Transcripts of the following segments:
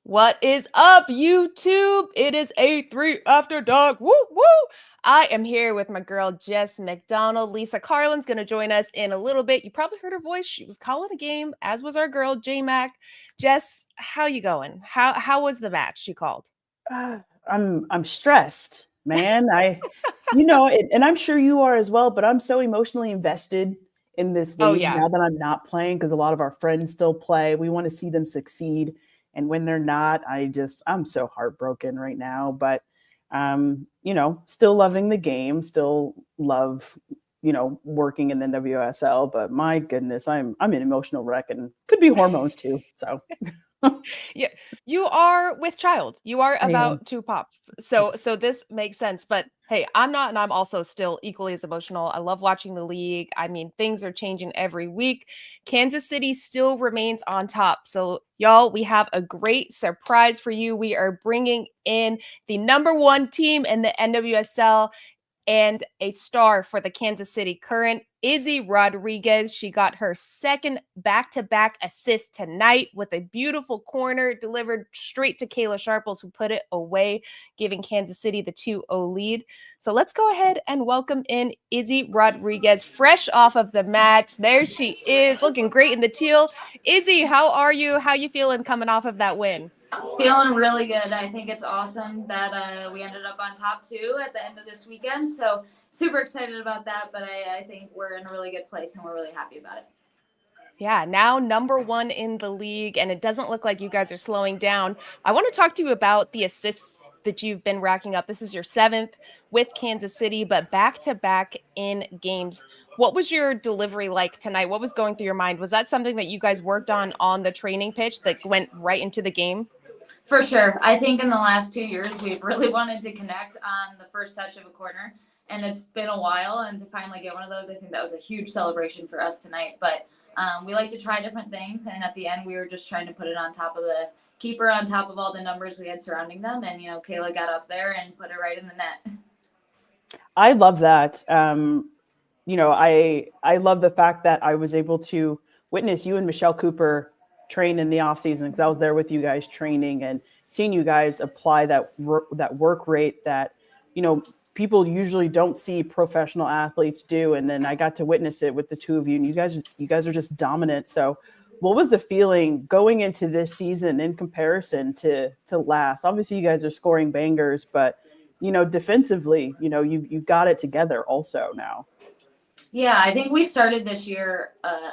What is up, YouTube? It is A3 After Dark. Woo woo! I am here with my girl Jess McDonald. Lisa Carlin's going to join us in a little bit. You probably heard her voice. She was calling a game, as was our girl J Mac. Jess, how you going? How was the match she called? Uh, I'm stressed, man. And I'm sure you are as well, but I'm so emotionally invested in this Oh league yeah. now that I'm not playing because a lot of our friends still play. We want to see them succeed. And when they're not, I'm so heartbroken right now. But still loving the game, still love, working in the NWSL. But my goodness, I'm an emotional wreck and could be hormones too. So Yeah, you are with child. You are I am. about to pop. So Yes. so this makes sense. But hey, I'm not, and I'm also still equally as emotional. I love watching the league. I mean, things are changing every week. Kansas City still remains on top. So y'all, we have a great surprise for you. We are bringing in the number one team in the NWSL and a star for the Kansas City Current, Izzy Rodriguez. She got her second back-to-back assist tonight with a beautiful corner delivered straight to Kayla Sharples, who put it away, giving Kansas City the 2-0 lead. So let's go ahead and welcome in Izzy Rodriguez, fresh off of the match. There she is, looking great in the teal. Izzy, how are you? How you feeling coming off of that win? Feeling really good. I think it's awesome that we ended up on top two at the end of this weekend. So super excited about that. But I think we're in a really good place and we're really happy about it. Yeah, now number one in the league, and it doesn't look like you guys are slowing down. I want to talk to you about the assists that you've been racking up. This is your seventh with Kansas City, but back to back in games. What was your delivery like tonight? What was going through your mind? Was that something that you guys worked on the training pitch that went right into the game? For sure. I think in the last 2 years, we've really wanted to connect on the first touch of a corner. And it's been a while. And to finally get one of those, I think that was a huge celebration for us tonight. But we like to try different things. And at the end, we were just trying to put it on top of the keeper, on top of all the numbers we had surrounding them. And, Kayla got up there and put it right in the net. I love that. I love the fact that I was able to witness you and Michelle Cooper train in the off season because I was there with you guys training and seeing you guys apply that work rate that people usually don't see professional athletes do. And then I got to witness it with the two of you, and you guys are just dominant. So, what was the feeling going into this season in comparison to last? Obviously, you guys are scoring bangers, but defensively, you've got it together also now. Yeah, I think we started this year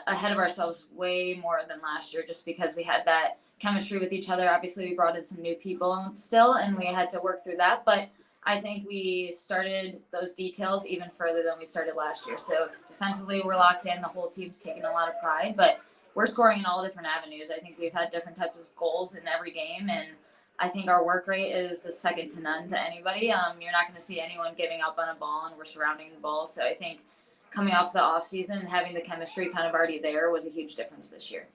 ahead of ourselves way more than last year just because we had that chemistry with each other. Obviously, we brought in some new people still, and we had to work through that. But I think we started those details even further than we started last year. So defensively, we're locked in. The whole team's taking a lot of pride, but we're scoring in all different avenues. I think we've had different types of goals in every game, and I think our work rate is a second to none to anybody. You're not going to see anyone giving up on a ball, and we're surrounding the ball. So I think coming off the off season and having the chemistry kind of already there was a huge difference this year.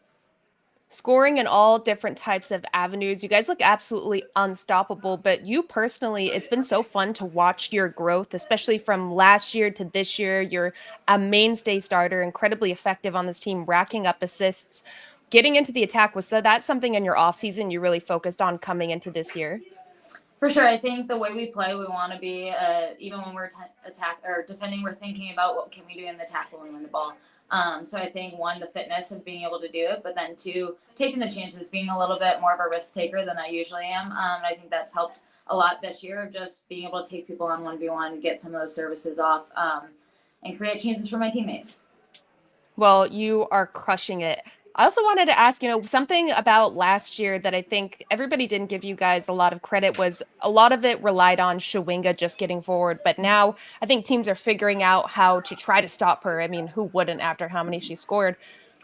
Scoring in all different types of avenues. You guys look absolutely unstoppable, but you personally, it's been so fun to watch your growth, especially from last year to this year. You're a mainstay starter, incredibly effective on this team, racking up assists. Getting into the attack, was that something in your offseason you really focused on coming into this year? For sure, I think the way we play, we want to be even when we're attack or defending, we're thinking about what can we do in the tackle and win the ball. So I think one, the fitness of being able to do it, but then two, taking the chances, being a little bit more of a risk taker than I usually am. I think that's helped a lot this year of just being able to take people on 1v1, get some of those services off, and create chances for my teammates. Well, you are crushing it. I also wanted to ask, something about last year that I think everybody didn't give you guys a lot of credit was a lot of it relied on Shawinga just getting forward. But now I think teams are figuring out how to try to stop her. I mean, who wouldn't after how many she scored?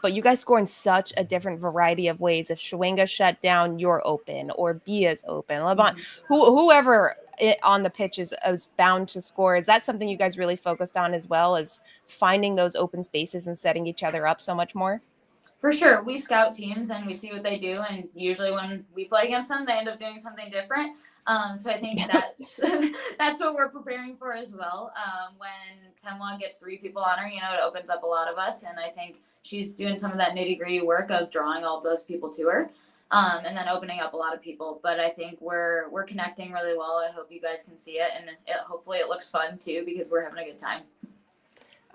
But you guys score in such a different variety of ways. If Shawinga shut down, you're open, or Bia's open. Levant, whoever on the pitch is bound to score. Is that something you guys really focused on as well as finding those open spaces and setting each other up so much more? For sure, we scout teams and we see what they do, and usually when we play against them, they end up doing something different. So I think that's that's what we're preparing for as well. When Temwa gets three people on her, it opens up a lot of us, and I think she's doing some of that nitty gritty work of drawing all of those people to her. and then opening up a lot of people. But I think we're connecting really well. I hope you guys can see it, and hopefully it looks fun too, because we're having a good time.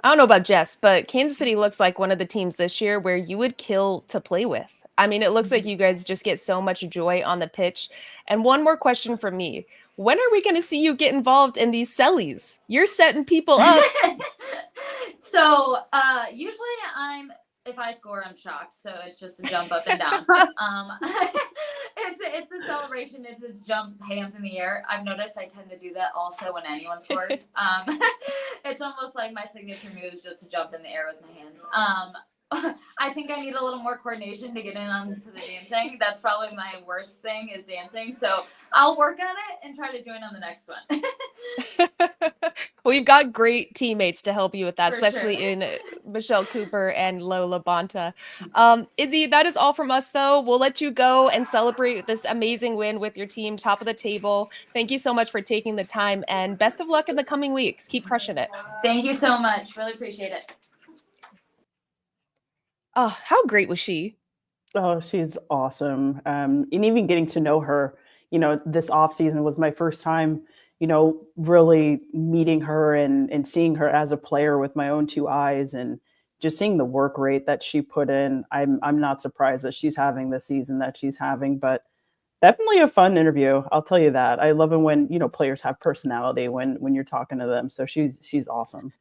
I don't know about Jess, but Kansas City looks like one of the teams this year where you would kill to play with. I mean, it looks like you guys just get so much joy on the pitch. And one more question from me. When are we going to see you get involved in these sellies? You're setting people up. So usually if I score, I'm shocked. So it's just a jump up and down. It's a celebration. It's a jump, hands in the air. I've noticed I tend to do that also when anyone scores. It's almost like my signature move is just to jump in the air with my hands. I think I need a little more coordination to get in onto the dancing. That's probably my worst thing, is dancing. So I'll work on it and try to join on the next one. We've got great teammates to help you with that, For especially sure. in Michelle Cooper and Lola Bonta. Izzy, that is all from us, though. We'll let you go and celebrate this amazing win with your team, top of the table. Thank you so much for taking the time, and best of luck in the coming weeks. Keep crushing it. Thank you so much. Really appreciate it. Oh, how great was she? Oh, she's awesome. And even getting to know her, this off season was my first time, really meeting her and seeing her as a player with my own two eyes, and just seeing the work rate that she put in. I'm not surprised that she's having the season that she's having, but definitely a fun interview. I'll tell you that. I love it when, players have personality when you're talking to them. So she's awesome.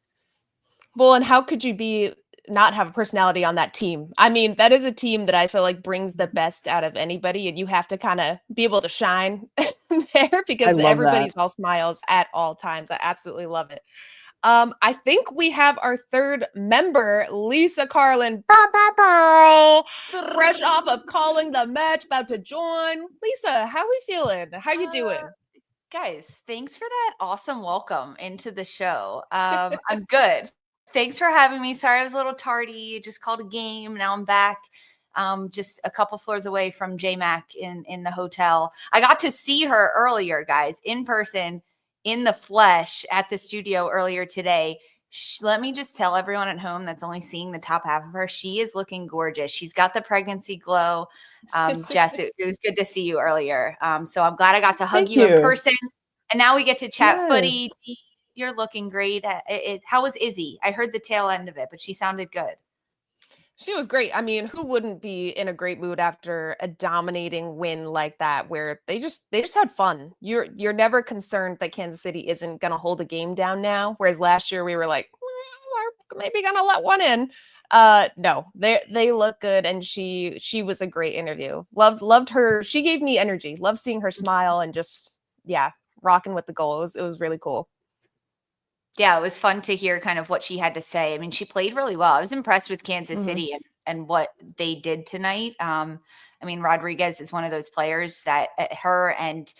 Well, and how could you not have a personality on that team? I mean, that is a team that I feel like brings the best out of anybody, and you have to kind of be able to shine there, because everybody's all smiles at all times. I absolutely love it. I think we have our third member, Lisa Carlin, fresh off of calling the match, about to join. Lisa, how are we feeling? How you doing? Guys, thanks for that awesome welcome into the show. I'm good. Thanks for having me. Sorry I was a little tardy. Just called a game. Now I'm back. Just a couple floors away from JMac in the hotel. I got to see her earlier, guys, in person, in the flesh at the studio earlier today. Let me just tell everyone at home that's only seeing the top half of her, she is looking gorgeous. She's got the pregnancy glow. Jess, it was good to see you earlier. So I'm glad I got to hug you in person. And now we get to chat footy. You're looking great. How was Izzy? I heard the tail end of it, but she sounded good. She was great. I mean, who wouldn't be in a great mood after a dominating win like that, where they just had fun? You're never concerned that Kansas City isn't going to hold a game down now, whereas last year we were like, we're maybe going to let one in. No, they look good, and she was a great interview. Loved her. She gave me energy. Loved seeing her smile and just rocking with the goal. It was really cool. Yeah, it was fun to hear kind of what she had to say. I mean, she played really well. I was impressed with Kansas City and what they did tonight. I mean, Rodriguez is one of those players that her and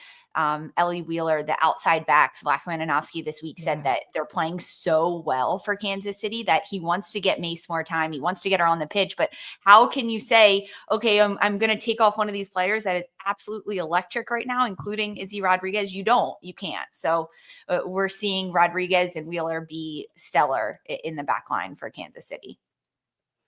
Ellie Wheeler, the outside backs, Blackman and Ofsky this week said that they're playing so well for Kansas City that he wants to get Mace more time. He wants to get her on the pitch. But how can you say, okay, I'm going to take off one of these players that is absolutely electric right now, including Izzy Rodriguez? You can't. So we're seeing Rodriguez and Wheeler be stellar in the back line for Kansas City.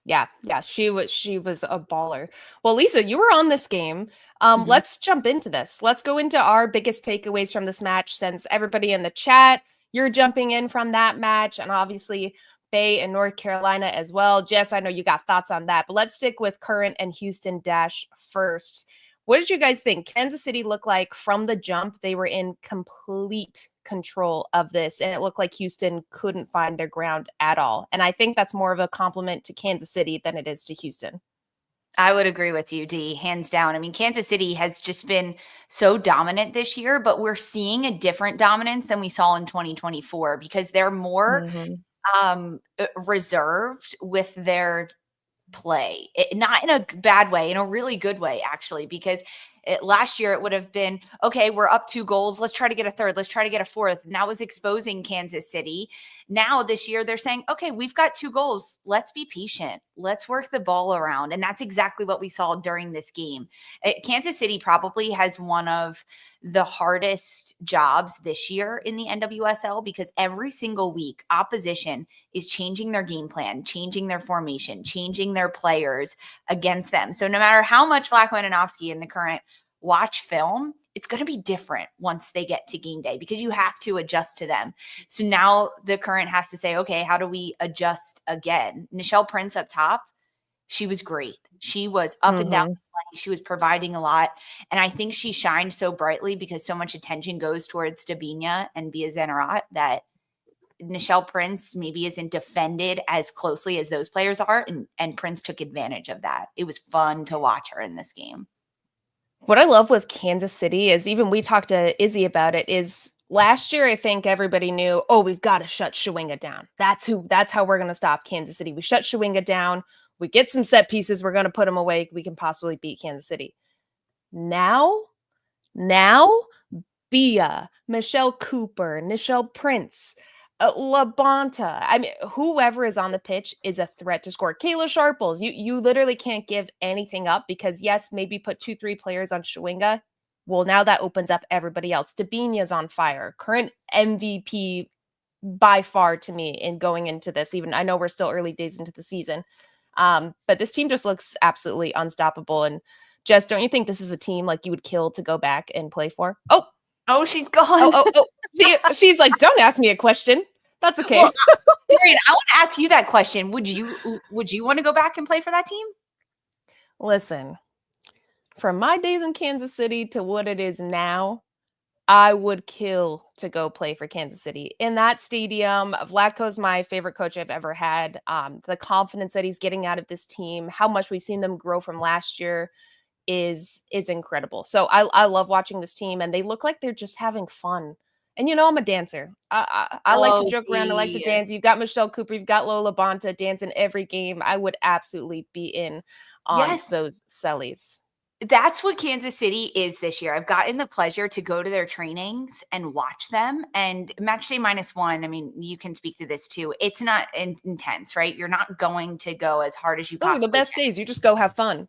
Yeah, she was a baller. Well, Lisa, you were on this game. Let's jump into this. Let's go into our biggest takeaways from this match, since everybody in the chat, you're jumping in from that match, and obviously Bay and North Carolina as well. Jess, I know you got thoughts on that, but let's stick with current and Houston Dash first. What did you guys think? Kansas City looked like from the jump they were in complete control of this, and it looked like Houston couldn't find their ground at all. And I think that's more of a compliment to Kansas City than it is to Houston. I would agree with you, Dee, hands down. I mean, Kansas City has just been so dominant this year, but we're seeing a different dominance than we saw in 2024 because they're more reserved with their play, not in a bad way, in a really good way, actually, because Last year, it would have been, okay, we're up 2 goals. Let's try to get a third. Let's try to get a fourth. And that was exposing Kansas City. Now this year, they're saying, okay, we've got 2 goals. Let's be patient. Let's work the ball around. And that's exactly what we saw during this game. Kansas City probably has one of the hardest jobs this year in the NWSL because every single week, opposition is changing their game plan, changing their formation, changing their players against them. So no matter how much Vlatko Andonovski in the current watch film, it's going to be different once they get to game day because you have to adjust to them. So now the current has to say, okay, how do we adjust again? Nichelle Prince up top, she was great. She was up and down the play. She was providing a lot. And I think she shined so brightly because so much attention goes towards Dabinia and Bia Zenarat that Nichelle Prince maybe isn't defended as closely as those players are. And Prince took advantage of that. It was fun to watch her in this game. What I love with Kansas City is, even we talked to Izzy about it, is last year I think everybody knew, oh, we've got to shut Shawinga down. That's how we're going to stop Kansas City. We shut Shawinga down. We get some set pieces. We're going to put them away. We can possibly beat Kansas City. Now, Bia, Michelle Cooper, Nichelle Prince, LaBonta. I mean, whoever is on the pitch is a threat to score. Kayla Sharples, you literally can't give anything up because, yes, maybe put 2-3 players on Shawinga. Well, now that opens up everybody else. Dabinia's on fire. Current MVP by far to me in going into this. Even I know we're still early days into the season. But this team just looks absolutely unstoppable. And Jess, don't you think this is a team like you would kill to go back and play for? Oh, she's gone. She's like, don't ask me a question. That's okay. Well, Darian, I want to ask you that question. Would you want to go back and play for that team? Listen, from my days in Kansas City to what it is now, I would kill to go play for Kansas City. In that stadium, Vlatko's my favorite coach I've ever had. The confidence that he's getting out of this team, how much we've seen them grow from last year is incredible. So I love watching this team, and they look like they're just having fun. And I'm a dancer. I like to joke around. I like to dance. You've got Michelle Cooper. You've got Lola Bonta dancing every game. I would absolutely be in on those sellies. That's what Kansas City is this year. I've gotten the pleasure to go to their trainings and watch them. And match day -1, I mean, you can speak to this too. It's not intense, right? You're not going to go as hard as you possibly the best days. You just go have fun.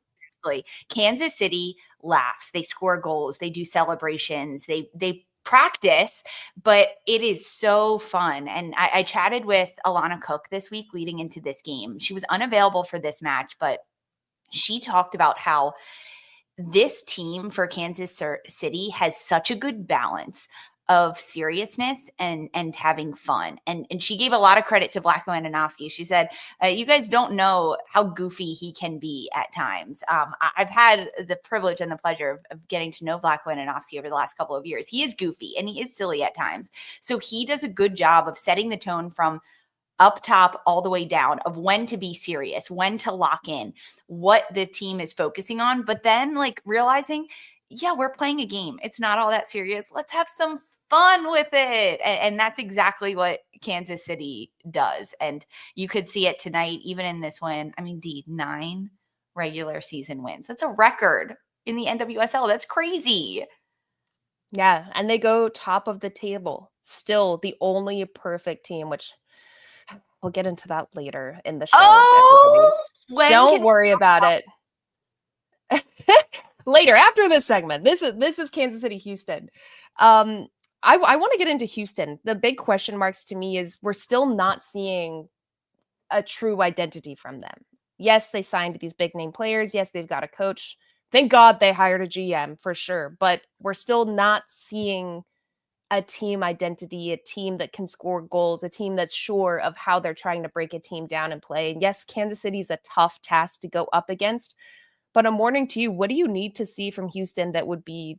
Kansas City laughs. They score goals. They do celebrations. They practice, but it is so fun. And I chatted with Alana Cook this week leading into this game. She was unavailable for this match, but she talked about how this team for Kansas City has such a good balance of seriousness and having fun. And she gave a lot of credit to Vlatko Andonovski. She said, you guys don't know how goofy he can be at times. I've had the privilege and the pleasure of getting to know Vlatko Andonovski over the last couple of years. He is goofy and he is silly at times. So he does a good job of setting the tone from up top all the way down of when to be serious, when to lock in, what the team is focusing on, but then realizing, yeah, we're playing a game. It's not all that serious. Let's have some fun with it. And that's exactly what Kansas City does. And you could see it tonight, even in this win. I mean, the 9 regular season wins. That's a record in the NWSL. That's crazy. Yeah. And they go top of the table. Still the only perfect team, which we'll get into that later in the show. Don't worry about it. Later, after this segment. This is Kansas City, Houston. I want to get into Houston. The big question marks to me is we're still not seeing a true identity from them. Yes, they signed these big name players. Yes, they've got a coach. Thank God they hired a GM for sure. But we're still not seeing a team identity, a team that can score goals, a team that's sure of how they're trying to break a team down and play. And yes, Kansas City is a tough task to go up against. But I'm warning to you, what do you need to see from Houston that would be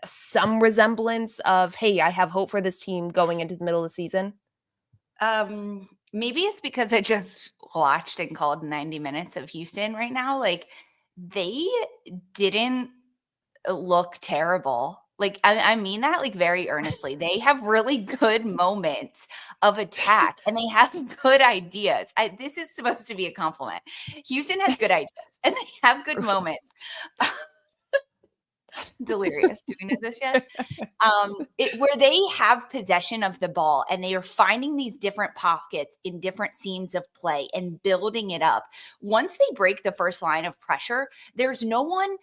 some resemblance of, hey, I have hope for this team going into the middle of the season? Maybe it's because I just watched and called 90 minutes of Houston right now. They didn't look terrible. I mean that very earnestly. They have really good moments of attack and they have good ideas. This is supposed to be a compliment. Houston has good ideas and they have good moments. delirious. Do we know this yet? Where they have possession of the ball and they are finding these different pockets in different seams of play and building it up. Once they break the first line of pressure, there's no one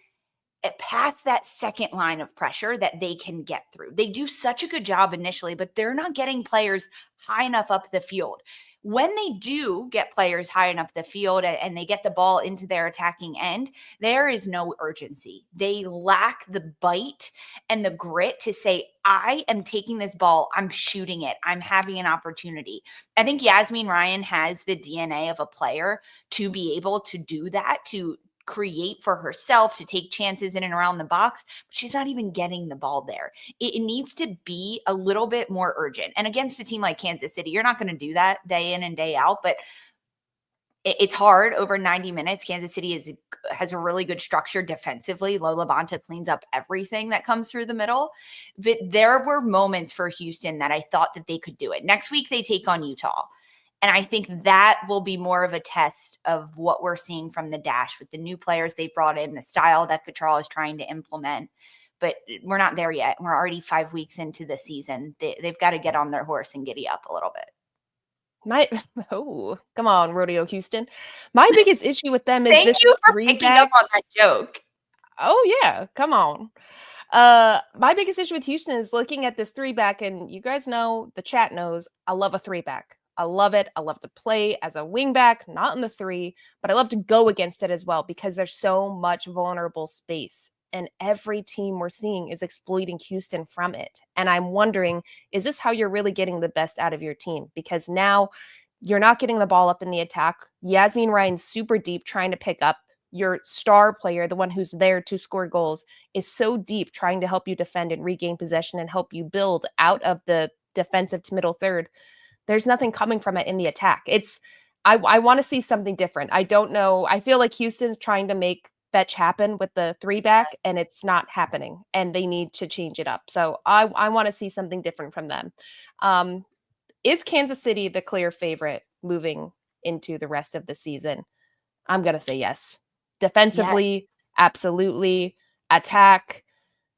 past that second line of pressure that they can get through. They do such a good job initially, but they're not getting players high enough up the field. When they do get players high enough the field and they get the ball into their attacking end, there is no urgency. They lack the bite and the grit to say, I am taking this ball, I'm shooting it, I'm having an opportunity. I think Yasmin Ryan has the DNA of a player to be able to do that, to create for herself, to take chances in and around the box, but she's not even getting the ball there. It needs to be a little bit more urgent. And against a team like Kansas City, you're not going to do that day in and day out, but it's hard over 90 minutes. Kansas City has a really good structure defensively. Lola Bonta cleans up everything that comes through the middle. But there were moments for Houston that I thought that they could do it. Next week, they take on Utah. And I think that will be more of a test of what we're seeing from the Dash with the new players they brought in, the style that Cottrell is trying to implement. But we're not there yet. We're already 5 weeks into the season. They've got to get on their horse and giddy up a little bit. Come on, Rodeo Houston. My biggest issue with them is Thank this you for three picking back. up on that joke. Oh yeah, come on. My biggest issue with Houston is looking at this 3-back, and you guys know, the chat knows, I love a 3-back. I love it. I love to play as a wingback, not in the 3, but I love to go against it as well because there's so much vulnerable space. And every team we're seeing is exploiting Houston from it. And I'm wondering, is this how you're really getting the best out of your team? Because now you're not getting the ball up in the attack. Yasmin Ryan's super deep trying to pick up. Your star player, the one who's there to score goals, is so deep trying to help you defend and regain possession and help you build out of the defensive to middle third. There's nothing coming from it in the attack. I want to see something different. I don't know. I feel like Houston's trying to make fetch happen with the 3-back, and it's not happening, and they need to change it up. So I want to see something different from them. Is Kansas City the clear favorite moving into the rest of the season? I'm going to say yes. Defensively, absolutely. Attack,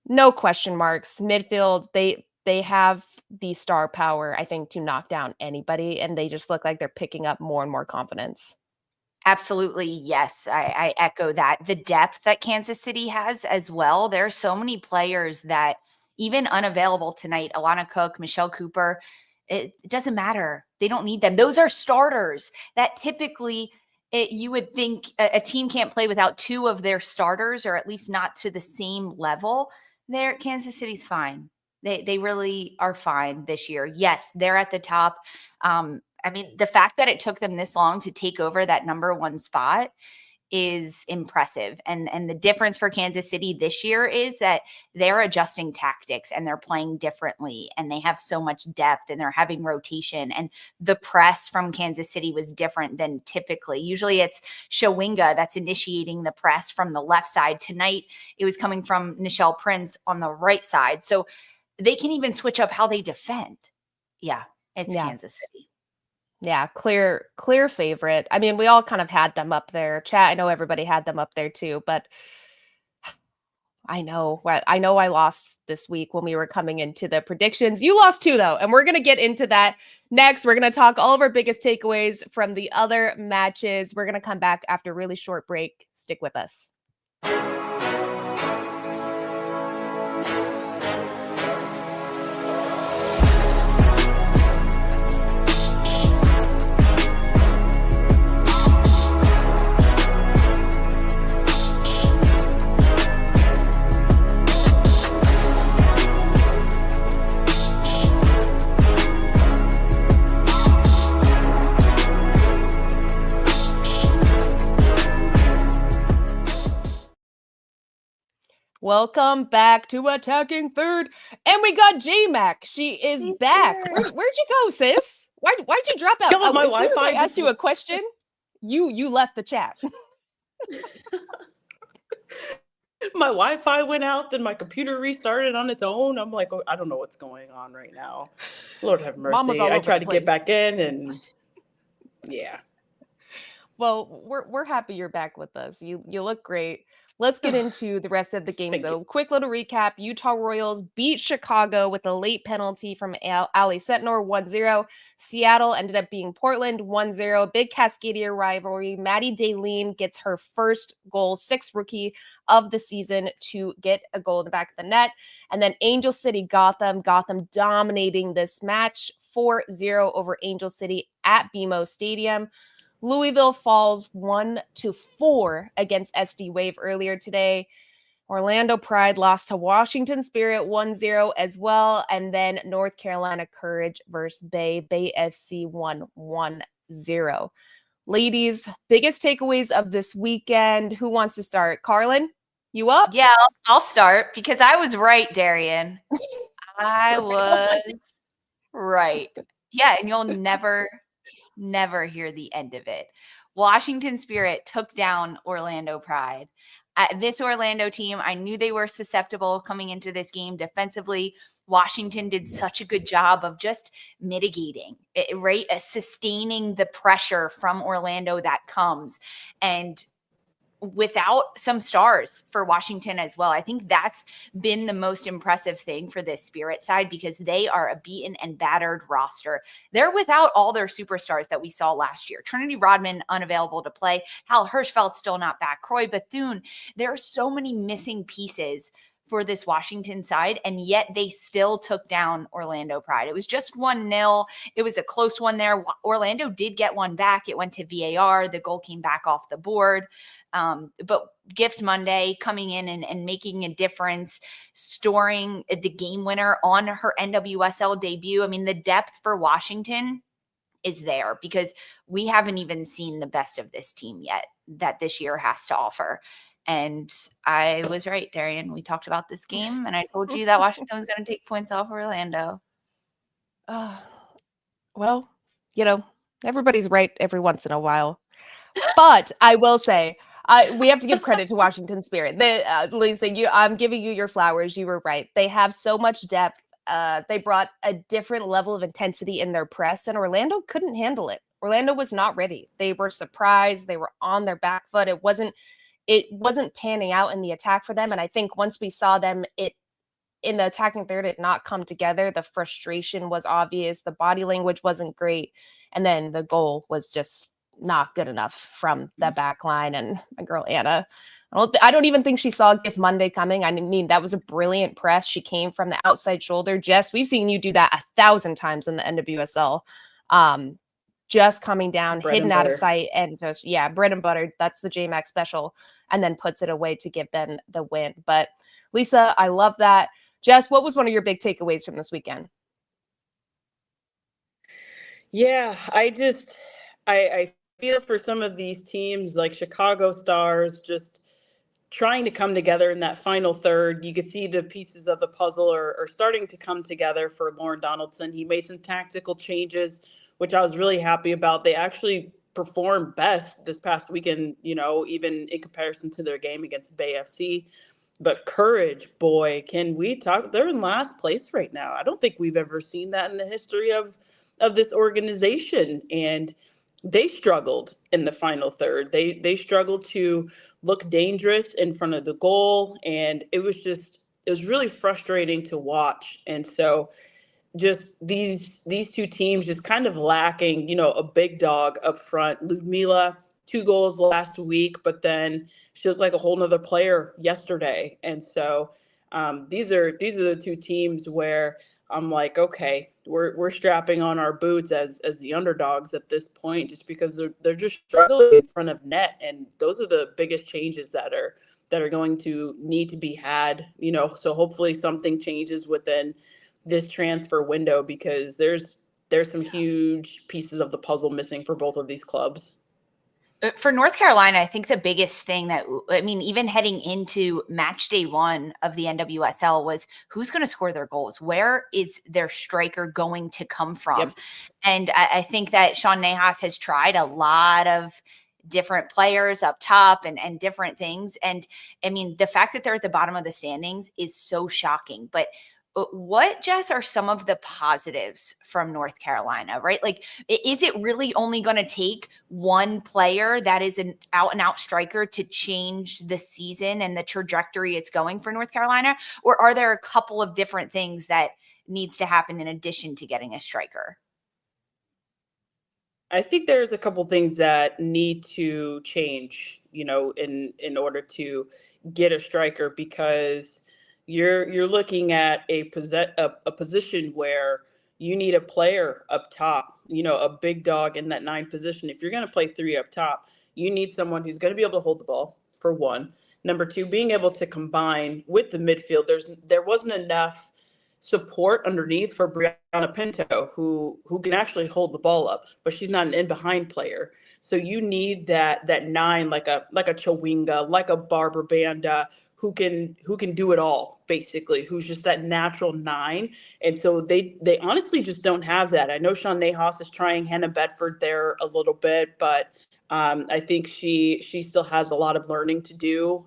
no question marks. Midfield, they have the star power, I think, to knock down anybody, and they just look like they're picking up more and more confidence. Absolutely, yes. I echo that. The depth that Kansas City has as well. There are so many players that, even unavailable tonight, Alana Cook, Michelle Cooper, it doesn't matter. They don't need them. Those are starters that typically you would think a team can't play without 2 of their starters, or at least not to the same level. Kansas City's fine. They really are fine this year. Yes, they're at the top. I mean, the fact that it took them this long to take over that number 1 spot is impressive. And the difference for Kansas City this year is that they're adjusting tactics and they're playing differently, and they have so much depth and they're having rotation. And the press from Kansas City was different than typically. Usually it's Shawinga that's initiating the press from the left side. Tonight, it was coming from Nichelle Prince on the right side. So they can even switch up how they defend. Yeah, it's Kansas City. Yeah, clear favorite. I mean, we all kind of had them up there. Chat, I know everybody had them up there too, but I know I lost this week when we were coming into the predictions. You lost too, though, and we're going to get into that next. We're going to talk all of our biggest takeaways from the other matches. We're going to come back after a really short break. Stick with us. Welcome back to Attacking Third. And we got J-Mac. She is back. Where'd you go, sis? Why'd you drop out? Yo, my as soon as Wi-Fi I asked you a question, you left the chat. My Wi-Fi went out, then my computer restarted on its own. I'm like, oh, I don't know what's going on right now. Lord have mercy. Mama's all I over tried the to get place. back in, and yeah. Well, we're happy you're back with us. You look great. Let's get into the rest of the game. So quick little recap. Utah Royals beat Chicago with a late penalty from Ali Setnor 1-0. Seattle ended up being Portland 1-0. Big Cascadia rivalry. Maddie Daleen gets her first goal, 6th rookie of the season, to get a goal in the back of the net. And then Angel City Gotham dominating this match 4-0 over Angel City at BMO Stadium. Louisville falls 1-4 against SD Wave earlier today. Orlando Pride lost to Washington Spirit 1-0 as well. And then North Carolina Courage versus Bay FC 1-0. Ladies, biggest takeaways of this weekend. Who wants to start? Carlin, you up? Yeah, I'll start because I was right, Darian. I was right. Yeah, and you'll never hear the end of it. Washington Spirit took down Orlando Pride. This Orlando team, I knew they were susceptible coming into this game defensively. Washington did such a good job of just mitigating it, right? Sustaining the pressure from Orlando that comes. And without some stars for Washington as well. I think that's been the most impressive thing for this Spirit side because they are a beaten and battered roster. They're without all their superstars that we saw last year. Trinity Rodman unavailable to play. Hal Hirschfeld still not back. Croy Bethune. There are so many missing pieces for this Washington side, and yet they still took down Orlando Pride. It was just 1-0. It was a close one there. Orlando did get one back. It went to VAR. The goal came back off the board. But Gift Monday coming in and making a difference, storing the game winner on her NWSL debut. I mean, the depth for Washington is there because we haven't even seen the best of this team yet that this year has to offer. And I was right, Darian. We talked about this game, and I told you that Washington was going to take points off Orlando. Well, everybody's right every once in a while. But I will say, we have to give credit to Washington Spirit. Lisa, I'm giving you your flowers. You were right. They have so much depth. They brought a different level of intensity in their press, and Orlando couldn't handle it. Orlando was not ready. They were surprised. They were on their back foot. It wasn't panning out in the attack for them. And I think once we saw them, in the attacking third, it not come together. The frustration was obvious. The body language wasn't great. And then the goal was just not good enough from the back line. And my girl, Anna, I don't even think she saw Gift Monday coming. I mean, that was a brilliant press. She came from the outside shoulder. Jess, we've seen you do that 1,000 times in the NWSL. Just coming down, hidden out of sight, and just, bread and butter. That's the JMax special, and then puts it away to give them the win. But Lisa, I love that. Jess, what was one of your big takeaways from this weekend? Yeah, I feel for some of these teams like Chicago Stars just trying to come together in that final third. You could see the pieces of the puzzle are starting to come together for Lauren Donaldson. He made some tactical changes, which I was really happy about. They actually performed best this past weekend, even in comparison to their game against Bay FC. But Courage, boy, can we talk? They're in last place right now. I don't think we've ever seen that in the history of this organization. And they struggled in the final third. They struggled to look dangerous in front of the goal. And it was really frustrating to watch. And so just these two teams just kind of lacking, a big dog up front. Ludmila, 2 goals last week, but then she looked like a whole nother player yesterday. And so these are the two teams where I'm like, okay, we're strapping on our boots as the underdogs at this point, just because they're just struggling in front of net. And those are the biggest changes that are going to need to be had, so hopefully something changes within this transfer window, because there's some huge pieces of the puzzle missing for both of these clubs. For North Carolina, I think the biggest thing even heading into match day 1 of the NWSL was who's going to score their goals? Where is their striker going to come from? Yep. And I think that Sean Nahas has tried a lot of different players up top and different things. And I mean, the fact that they're at the bottom of the standings is so shocking. But what, Jess, are some of the positives from North Carolina, right? Like, is it really only going to take one player that is an out and out striker to change the season and the trajectory it's going for North Carolina? Or are there a couple of different things that needs to happen in addition to getting a striker? I think there's a couple things that need to change, in order to get a striker, because you're looking at a position where you need a player up top, a big dog in that 9 position. If you're going to play 3 up top, you need someone who's going to be able to hold the ball, for one. Number 2, being able to combine with the midfield. There wasn't enough support underneath for Brianna Pinto, who can actually hold the ball up, but she's not an in behind player. So you need that 9, like a Chawinga, like a Barbara Banda, who can do it all, basically, who's just that natural 9. And so they honestly just don't have that. I know Sean Nahas is trying Hannah Bedford there a little bit, but I think she still has a lot of learning to do.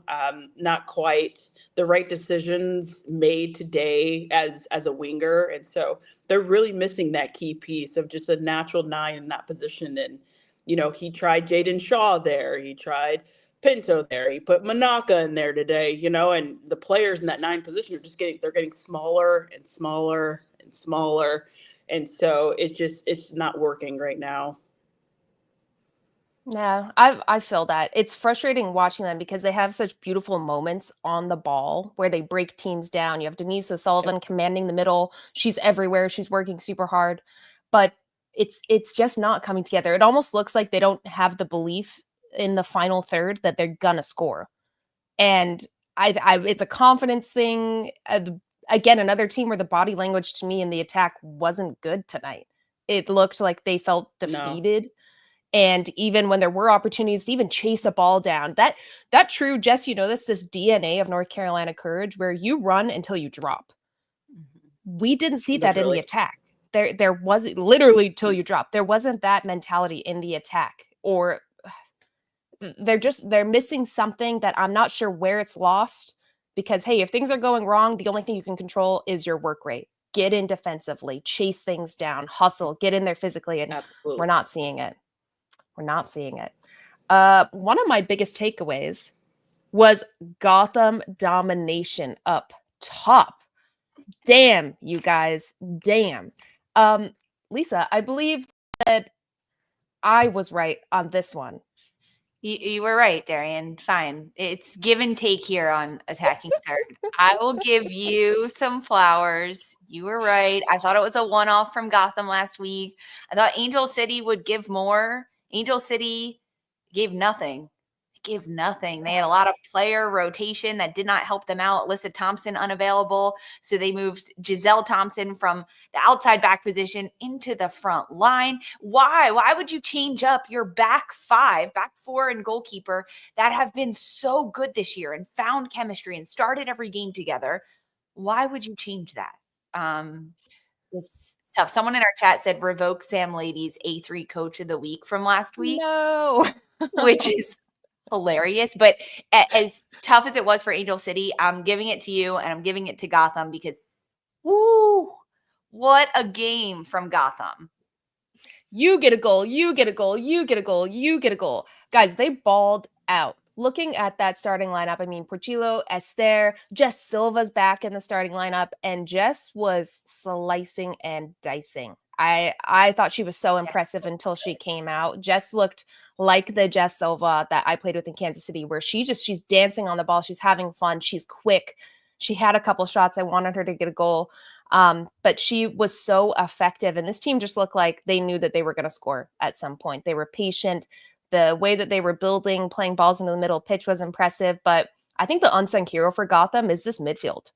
Not quite the right decisions made today as a winger. And so they're really missing that key piece of just a natural 9 in that position. And, he tried Jaden Shaw there. He tried Pinto there. He put Manaka in there today, and the players in that 9 position are just getting smaller and smaller and smaller. And so it's not working right now. Yeah, I feel that. It's frustrating watching them because they have such beautiful moments on the ball where they break teams down. You have Denise O'Sullivan commanding the middle. She's everywhere. She's working super hard. But it's just not coming together. It almost looks like they don't have the belief in the final third that they're gonna score. And it's a confidence thing. Again, another team where the body language to me in the attack wasn't good tonight. It looked like they felt defeated. No. And even when there were opportunities to even chase a ball down, that true, Jess, this DNA of North Carolina courage where you run until you drop. We didn't see that in the attack. There wasn't, literally till you drop. There wasn't that mentality in the attack, or they're missing something that I'm not sure where it's lost, because, hey, if things are going wrong, the only thing you can control is your work rate. Get in defensively, chase things down, hustle, get in there physically. And Absolutely. We're not seeing it. We're not seeing it. One of my biggest takeaways was Gotham domination up top. Damn, you guys. Damn. Lisa, I believe that I was right on this one. You were right, Darian. Fine. It's give and take here on attacking third. I will give you some flowers. You were right. I thought it was a one-off from Gotham last week. I thought Angel City would give more. Angel City gave nothing. They had a lot of player rotation that did not help them out. Alyssa Thompson unavailable. So they moved Giselle Thompson from the outside back position into the front line. Why? Why would you change up your back 4 and goalkeeper that have been so good this year and found chemistry and started every game together? Why would you change that? This tough. Someone in our chat said revoke Sam Lady's A3 coach of the week from last week. No. Which is hilarious. But as tough as it was for Angel City, I'm giving it to you and I'm giving it to Gotham because, woo, what a game from Gotham. You get a goal, you get a goal, you get a goal, you get a goal. Guys, they balled out. Looking at that starting lineup, I mean, Portillo, Esther, Jess Silva's back in the starting lineup, and Jess was slicing and dicing. I thought she was so impressive until she came out. Jess looked like the Jess Silva that I played with in Kansas City, where she's dancing on the ball. She's having fun. She's quick. She had a couple shots. I wanted her to get a goal. But she was so effective. And this team just looked like they knew that they were going to score at some point. They were patient. The way that they were building, playing balls into the middle pitch was impressive. But I think the unsung hero for Gotham is this midfield.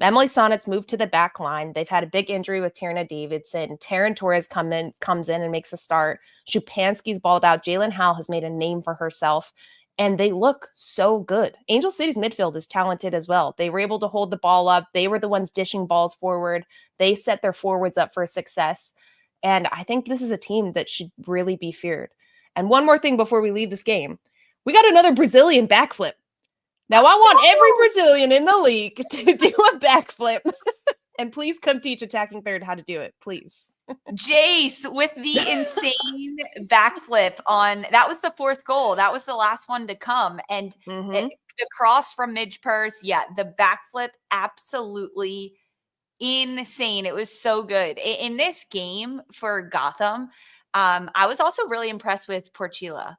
Emily Sonnet's moved to the back line. They've had a big injury with Tierna Davidson. Taryn Torres comes in and makes a start. Shupansky's balled out. Jalen Howell has made a name for herself. And they look so good. Angel City's midfield is talented as well. They were able to hold the ball up. They were the ones dishing balls forward. They set their forwards up for success. And I think this is a team that should really be feared. And one more thing before we leave this game. We got another Brazilian backflip. Now, I want every Brazilian in the league to do a backflip. And please come teach attacking third how to do it, please. Jace with the insane backflip on that was the fourth goal. That was the last one to come. And the cross from Midge Purse, the backflip, absolutely insane. It was so good. In this game for Gotham, I was also really impressed with Porchila.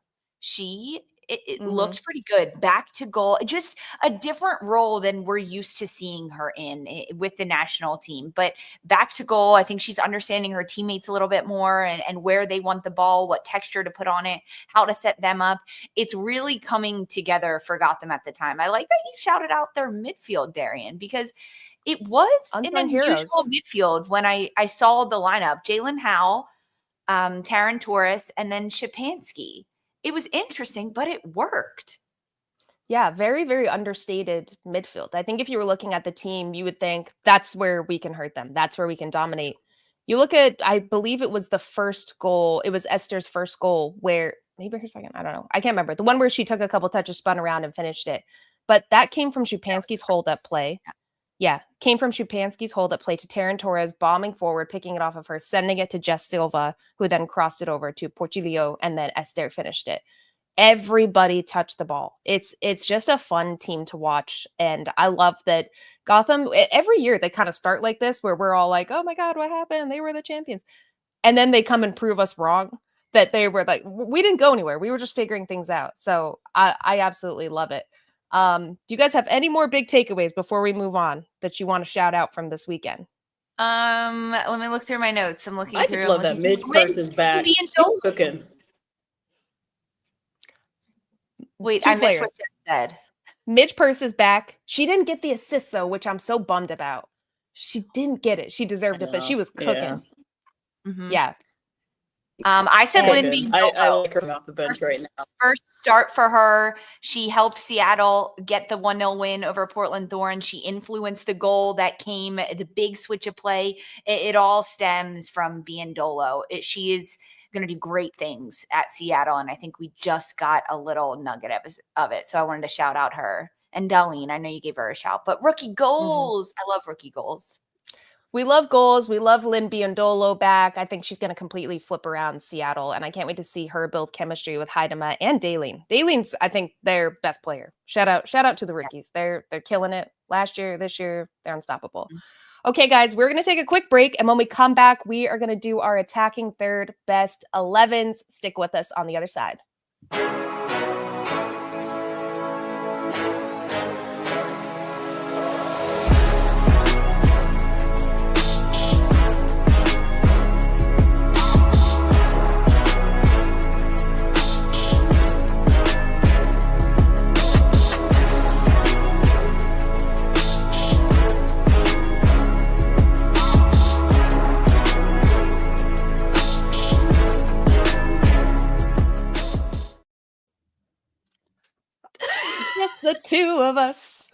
It looked pretty good. Back to goal, just a different role than we're used to seeing her in with the national team. But back to goal, I think she's understanding her teammates a little bit more and where they want the ball, what texture to put on it, how to set them up. It's really coming together for Gotham at the time. I like that you shouted out their midfield, Darian, because it was an unusual midfield when I saw the lineup. Jalen Howe, Taryn Torres, and then Shapansky. It was interesting, but it worked. Yeah, very, very understated midfield. I think if you were looking at the team, you would think that's where we can hurt them. That's where we can dominate. You look at, I believe it was the first goal. It was Esther's first goal where, maybe her second, I don't know. I can't remember. The one where she took a couple touches, spun around and finished it. But that came from Shupansky's hold-up play. Yeah, came from Shupansky's hold-up play to Taryn Torres, bombing forward, picking it off of her, sending it to Jess Silva, who then crossed it over to Porchilio, and then Esther finished it. Everybody touched the ball. It's just a fun team to watch, and I love that Gotham, every year they kind of start like this, where we're all like, oh my God, what happened? They were the champions. And then they come and prove us wrong, that they were like, we didn't go anywhere. We were just figuring things out. So I absolutely love it. Do you guys have any more big takeaways before we move on that you want to shout out from this weekend? Let me look through my notes. I'm looking through. I just love that Midge Purse is back. Cooking. Wait, I missed what you said. Midge Purse is back. She didn't get the assist though, which I'm so bummed about. She didn't get it. She deserved it, but she was cooking. Yeah. I said Lynn B. I like her off the bench right now. First start for her. She helped Seattle get the 1-0 win over Portland Thorns. She influenced the goal that came, the big switch of play. It all stems from Biandolo. She is going to do great things at Seattle, and I think we just got a little nugget of it. So I wanted to shout out her. And Darlene, I know you gave her a shout, but rookie goals. I love rookie goals. We love goals. We love Lynn Biandolo back. I think she's going to completely flip around Seattle, and I can't wait to see her build chemistry with Heidema and Daleen. Dalene's, I think, their best player. Shout out to the rookies. They're killing it. Last year, this year, they're unstoppable. Okay, guys, we're going to take a quick break, and when we come back, we are going to do our attacking third best 11s. Stick with us on the other side. Just the two of us,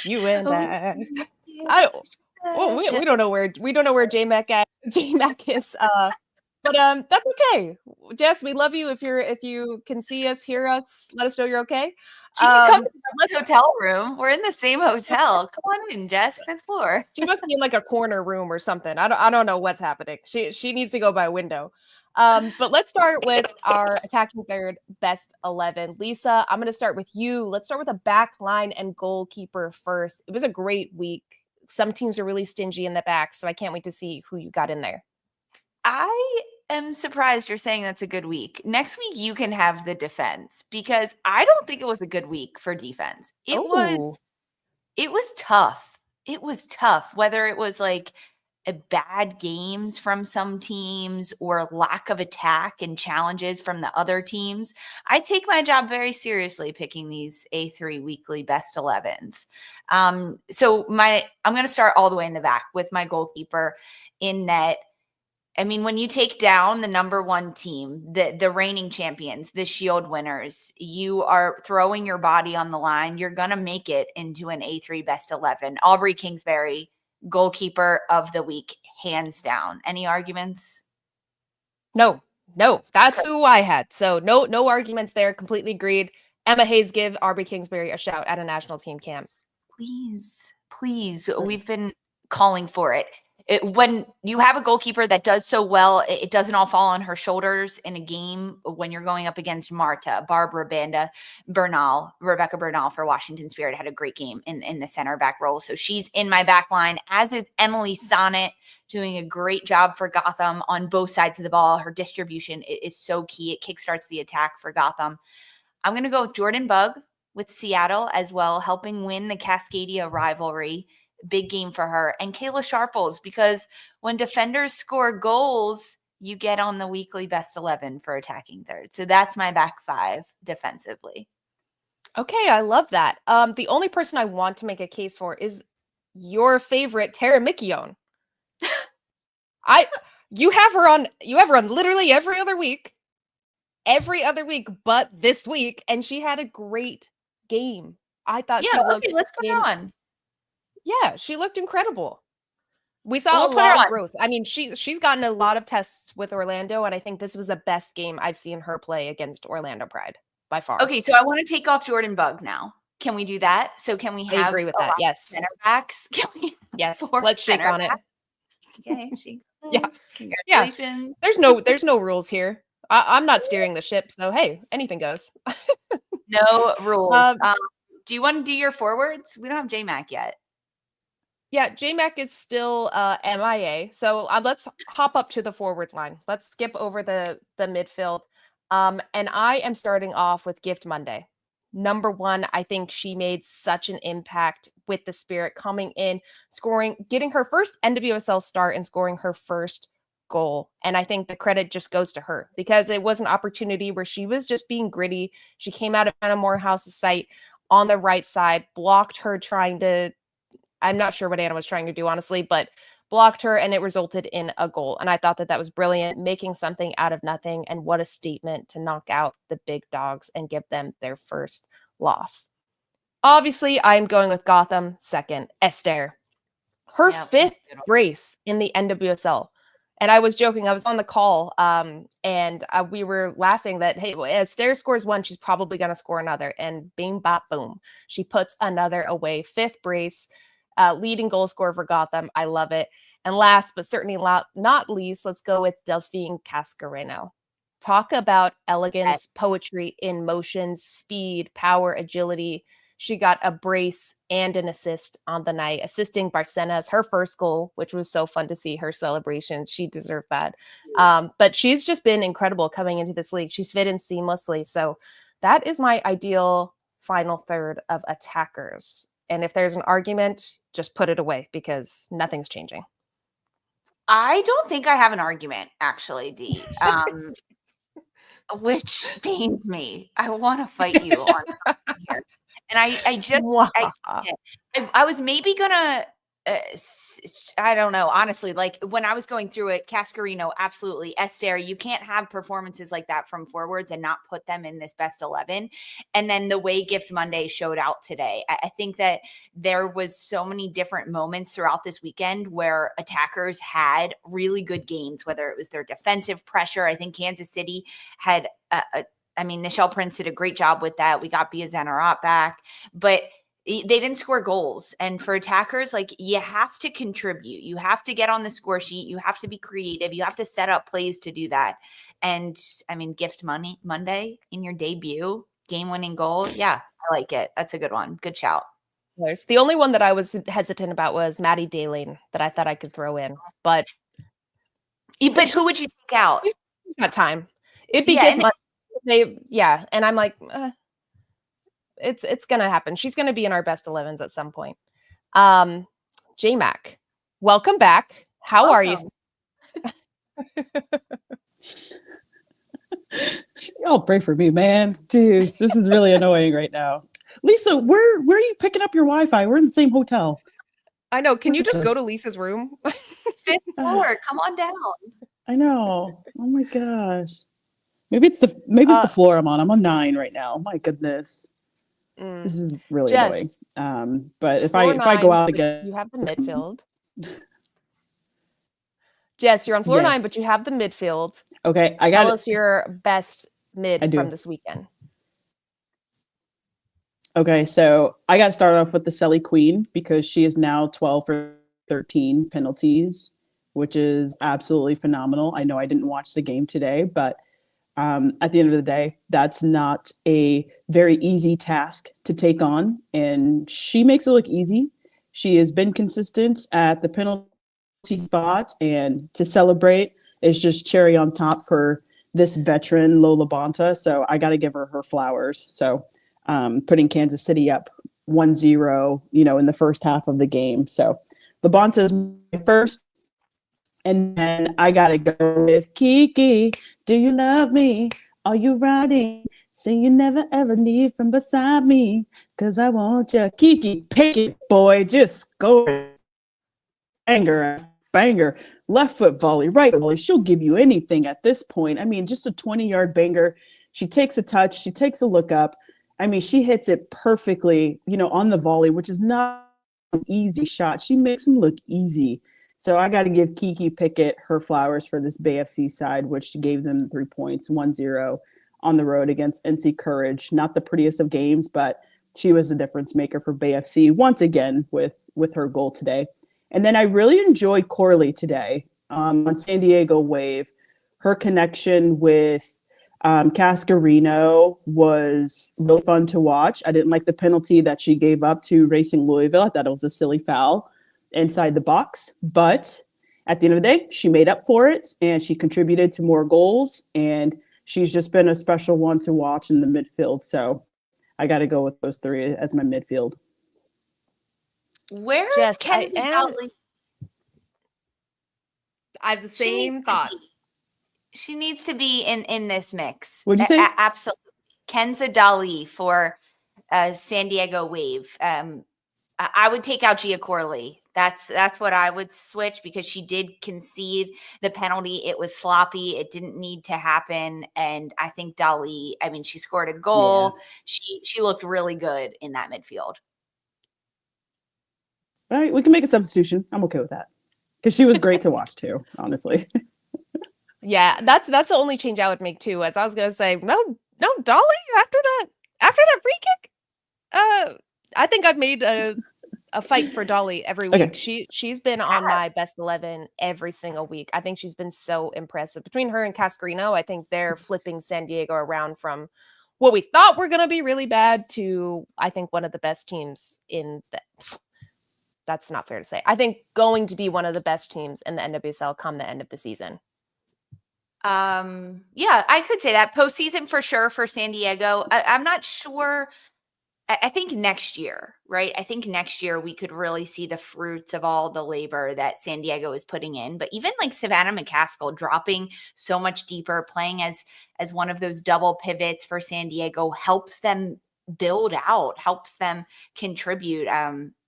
you and I. We don't know where J-Mac is. But that's okay. Jess, we love you. If you can see us, hear us, let us know you're okay. She can come to the hotel room. We're in the same hotel. Come on in, Jess, 5th floor. She must be in like a corner room or something. I don't know what's happening. She needs to go by window. But let's start with our attacking third best 11. Lisa, I'm going to start with you. Let's start with a back line and goalkeeper first. It was a great week. Some teams are really stingy in the back, so I can't wait to see who you got in there. I am surprised you're saying that's a good week. Next week, you can have the defense, because I don't think it was a good week for defense. It was tough. It was tough, whether it was like bad games from some teams or lack of attack and challenges from the other teams. I take my job very seriously picking these A3 weekly best 11s. So I'm going to start all the way in the back with my goalkeeper in net. I mean, when you take down the number one team, the reigning champions, the Shield winners, you are throwing your body on the line. You're going to make it into an A3 best 11. Aubrey Kingsbury, goalkeeper of the week, hands down. Any arguments? No, that's who I had. So no arguments there. Completely agreed. Emma Hayes, give Aubrey Kingsbury a shout at a national team camp. Please. We've been calling for it. When you have a goalkeeper that does so well, it doesn't all fall on her shoulders in a game when you're going up against Marta, Barbara Banda, Rebecca Bernal for Washington Spirit had a great game in the center back role. So she's in my back line, as is Emily Sonnet, doing a great job for Gotham on both sides of the ball. Her distribution is so key. It kickstarts the attack for Gotham. I'm going to go with Jordan Bug with Seattle as well, helping win the Cascadia rivalry. Big game for her. And Kayla Sharples, because when defenders score goals, you get on the weekly best 11 for attacking third. So that's my back five defensively. Okay, I love that. The only person I want to make a case for is your favorite Tara Mickione. You have her on literally every other week, but this week, and she had a great game. I thought she looked. Okay, let's put her on. Yeah, she looked incredible. We saw a lot of growth. I mean, she's gotten a lot of tests with Orlando, and I think this was the best game I've seen her play against Orlando Pride by far. Okay, so I want to take off Jordan Bug now. Can we do that? So can we have I agree with that. Yes. Center backs? Can we yes. Let's shake on it. Okay, shake. Yes. Congratulations. Yeah. There's no rules here. I'm not steering the ship, so hey, anything goes. No rules. Do you want to do your forwards? We don't have J-Mac yet. Yeah, J-Mac is still MIA. So let's hop up to the forward line. Let's skip over the midfield. And I am starting off with Gift Monday. Number one, I think she made such an impact with the Spirit, coming in, scoring, getting her first NWSL start and scoring her first goal. And I think the credit just goes to her, because it was an opportunity where she was just being gritty. She came out of Anna Morehouse's sight on the right side, blocked her trying to, I'm not sure what Anna was trying to do, honestly, but blocked her, and it resulted in a goal. And I thought that was brilliant, making something out of nothing. And what a statement to knock out the big dogs and give them their first loss. Obviously, I'm going with Gotham second, Esther. Her fifth brace in the NWSL. And I was joking. I was on the call, and we were laughing that, hey, Esther scores one, she's probably going to score another. And bing, bop, boom. She puts another away. Fifth brace. Leading goal scorer for Gotham. I love it. And last, but certainly not least, let's go with Delphine Cascareno. Talk about elegance, poetry in motion, speed, power, agility. She got a brace and an assist on the night, assisting Barcenas, her first goal, which was so fun to see her celebration. She deserved that. But she's just been incredible coming into this league. She's fit in seamlessly. So that is my ideal final third of attackers. And if there's an argument, just put it away, because nothing's changing. I don't think I have an argument, actually, Dee, which pains me. I want to fight you on here. And I was maybe going to, I don't know, honestly, like when I was going through it, Cascarino, absolutely. Esther, you can't have performances like that from forwards and not put them in this best 11. And then the way Gift Monday showed out today, I think that there was so many different moments throughout this weekend where attackers had really good games, whether it was their defensive pressure. I think Kansas City had, Nichelle Prince did a great job with that. We got Bia Zenarot back, but they didn't score goals. And for attackers, like, you have to contribute. You have to get on the score sheet. You have to be creative. You have to set up plays to do that. And Gift Monday in your debut, game-winning goal. Yeah, I like it. That's a good one. Good shout. The only one that I was hesitant about was Maddie Daylane, that I thought I could throw in. But who would you take out? Got time. It'd be Gift Monday. And I'm like, it's gonna happen. She's gonna be in our best 11s at some point. J-Mac, welcome back. How are you? Y'all pray for me, man. Jeez, this is really annoying right now. Lisa, where are you picking up your Wi-Fi? We're in the same hotel. I know. Can you just go to Lisa's room? 5th floor. Come on down. I know. Oh my gosh. Maybe it's the floor I'm on. I'm on 9 right now. My goodness. This is really annoying. But if I go out again, you have the midfield. Jess, you're on floor 9, but you have the midfield. Okay, tell us your best mid from this weekend. Okay, so I got to start off with the Selly Queen, because she is now 12 for 13 penalties, which is absolutely phenomenal. I know I didn't watch the game today, but at the end of the day, that's not a very easy task to take on. And she makes it look easy. She has been consistent at the penalty spot, and to celebrate is just cherry on top for this veteran Lola Bonta. So I got to give her flowers. So putting Kansas City up 1-0, in the first half of the game. So the Bonta is my first. And then I got to go with Kiki. Do you love me? Are you riding? Say you never ever leave from beside me. Cause I want you. Kiki, pick it, boy. Just score. Banger. Left foot volley, right volley. She'll give you anything at this point. I mean, just a 20-yard banger. She takes a touch. She takes a look up. I mean, she hits it perfectly, on the volley, which is not an easy shot. She makes them look easy. So I got to give Kiki Pickett her flowers for this Bay FC side, which gave them 3 points, 1-0 on the road against NC Courage. Not the prettiest of games, but she was the difference maker for Bay FC once again with her goal today. And then I really enjoyed Corley today on San Diego Wave. Her connection with Cascarino was really fun to watch. I didn't like the penalty that she gave up to Racing Louisville. I thought it was a silly foul inside the box. But at the end of the day, she made up for it, and she contributed to more goals. And she's just been a special one to watch in the midfield. So I got to go with those three as my midfield. Where Jess, is Kenzie Dowley? I have the same thought. She needs to be in this mix. What'd you say? Absolutely. Kenza Dali for San Diego Wave. I would take out Gia Corley. That's what I would switch, because she did concede the penalty. It was sloppy. It didn't need to happen. And I think Dali, she scored a goal. Yeah. She looked really good in that midfield. All right, we can make a substitution. I'm okay with that, because she was great to watch too, honestly. Yeah, that's the only change I would make too. As I was gonna say, no, Dolly after that free kick. I think I've made a fight for Dolly every week. Okay. She's been on my best 11 every single week. I think she's been so impressive. Between her and Cascarino, I think they're flipping San Diego around from what we thought were gonna be really bad to, I think, one of the best teams in the. That's not fair to say. I think going to be one of the best teams in the NWSL come the end of the season. Yeah, I could say that. Postseason for sure for San Diego. I'm not sure. I think next year, right? I think next year we could really see the fruits of all the labor that San Diego is putting in. But even like Savannah McCaskill dropping so much deeper, playing as one of those double pivots for San Diego helps them build out, helps them contribute.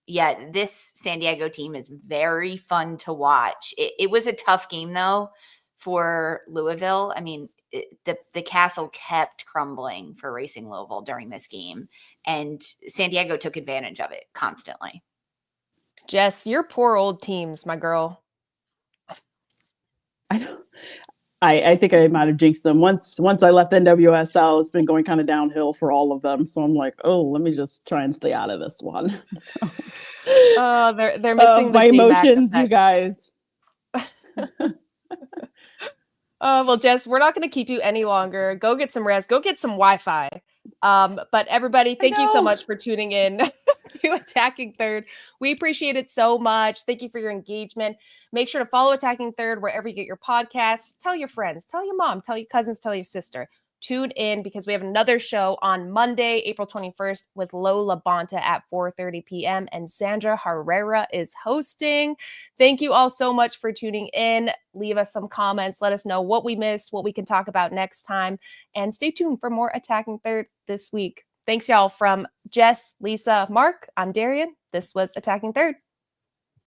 Yeah, this San Diego team is very fun to watch. It was a tough game, though, for Louisville. The castle kept crumbling for Racing Louisville during this game, and San Diego took advantage of it constantly. Jess, your poor old teams, my girl. I think I might have jinxed them. Once I left NWSL, it's been going kind of downhill for all of them. So I'm like, let me just try and stay out of this one. So, they're missing my emotions, you guys. Well, Jess, we're not going to keep you any longer. Go get some rest. Go get some Wi-Fi. But everybody, thank you so much for tuning in to Attacking Third. We appreciate it so much. Thank you for your engagement. Make sure to follow Attacking Third wherever you get your podcasts. Tell your friends, tell your mom, tell your cousins, tell your sister. Tune in, because we have another show on Monday, April 21st with Lola Bonta at 4:30 p.m. and Sandra Herrera is hosting. Thank you all so much for tuning in. Leave us some comments. Let us know what we missed, what we can talk about next time, and stay tuned for more Attacking Third this week. Thanks, y'all. From Jess, Lisa, Mark, I'm Darian. This was Attacking Third.